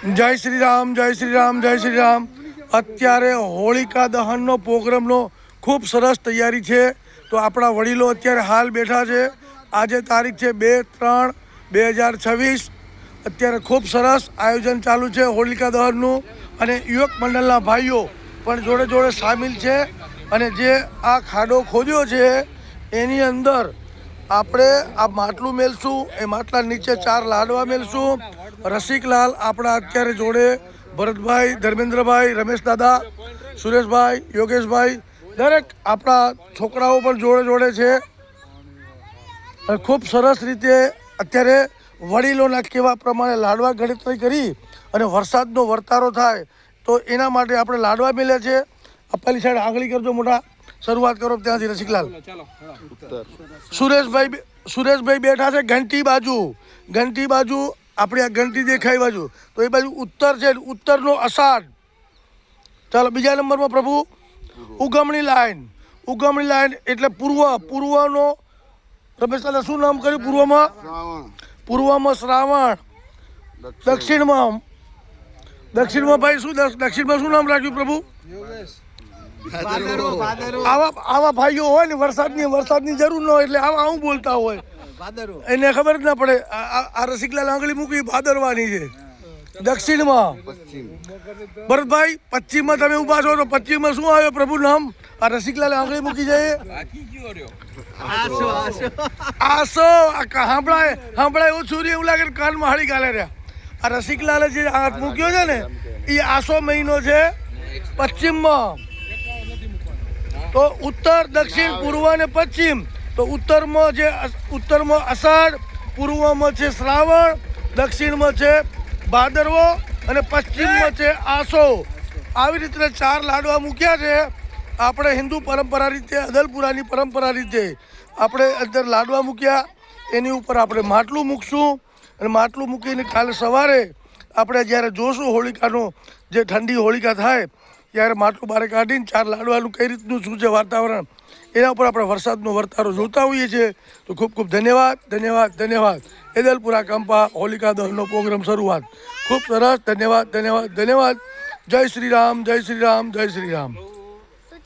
જય શ્રી રામ, જય શ્રી રામ, જય શ્રી રામ. અત્યારે હોળિકા દહનનો પ્રોગ્રામનો ખૂબ સરસ તૈયારી છે. તો આપણા વડીલો અત્યારે હાલ બેઠા છે. આજે તારીખ છે 2/3/2026. અત્યારે ખૂબ સરસ આયોજન ચાલુ છે હોળિકા દહનનું, અને યુવક મંડળના ભાઈઓ પણ જોડે જોડે સામેલ છે. અને જે આ ખાડો ખોદ્યો છે એની અંદર આપણે આ માટલું મેલશું, એ માટલા નીચે 4 લાડવા મેલશું. રસિકલાલ આપણા અત્યારે જોડે, ભરતભાઈ, ધર્મેન્દ્રભાઈ, રમેશ દાદા, સુરેશભાઈ, યોગેશભાઈ, દરેક આપણા છોકરાઓ પણ જોડે જોડે છે. ખૂબ સરસ રીતે અત્યારે વડીલોના કહેવા પ્રમાણે લાડવા ગણતરી કરી અને વરસાદનો વર્તારો થાય તો એના માટે આપણે લાડવા મેલ્યા છે. અપ્પાલી સાઈડ આંગળી કરજો, મોટા શરૂઆત કરો ત્યાંથી. રસિકલાલ, સુરેશભાઈ બેઠા છે ઘંટી બાજુ આપણી આ ઘંટી દેખાય બાજુ, તો એ બાજુ ઉત્તર છે, ઉત્તરનો અષાઢ. ચાલો બીજા નંબરમાં પ્રભુ ઉગમણી લાઈન એટલે પૂર્વનો રમેશ દાદા શું નામ કર્યું? પૂર્વમાં શ્રાવણ, દક્ષિણમાં ભાઈ શું દક્ષિણમાં શું નામ રાખ્યું પ્રભુ? આવા ભાઈઓ હોય ને વરસાદની જરૂર ન હોય એટલે આવું બોલતા હોય, એને ખબર જ ના પડે. આ રસિકલાલ આંગળી મૂકી ભાદરવાની છે. દક્ષિણમાં ભરતભાઈ, પશ્ચિમમાં તમે ઉભા છો તો પશ્ચિમમાં શું આવ્યો પ્રભુ નામ? આ રસિકલાલ આંગળી મૂકી જાય. આસો સાંભળાય ઓછું એવું લાગે કાનમાં હાળી ગાલે રહ્યા. આ રસિકલાલે જે હાથ મૂક્યો છે ને એ આસો મહિનો છે પશ્ચિમમાં. તો ઉત્તર, દક્ષિણ, પૂર્વ અને પશ્ચિમ. તો ઉત્તરમાં અષાઢ, પૂર્વમાં છે શ્રાવણ, દક્ષિણમાં છે ભાદરવો અને પશ્ચિમમાં છે આસો. આવી રીતે 4 લાડવા મૂક્યા છે. આપણે હિન્દુ પરંપરા રીતે, અદલપુરાની પરંપરા રીતે આપણે અંદર લાડવા મૂક્યા. એની ઉપર આપણે માટલું મૂકશું અને માટલું મૂકીને કાલે સવારે આપણે જ્યારે જોશું હોળિકાનો, જે ઠંડી હોળિકા થાય ત્યારે માટલું બહાર કાઢીને 4 લાડવાનું કઈ રીતનું શું છે વાતાવરણ, એના ઉપર આપણે વરસાદનો વર્તારો જોતા હોઈએ છીએ. તો ખૂબ ખૂબ ધન્યવાદ. એદલપુરા કંપા હોલિકા દહનનો પ્રોગ્રામ શરૂઆત ખૂબ સરસ. ધન્યવાદ. જય શ્રી રામ, જય શ્રી રામ, જય શ્રી રામ.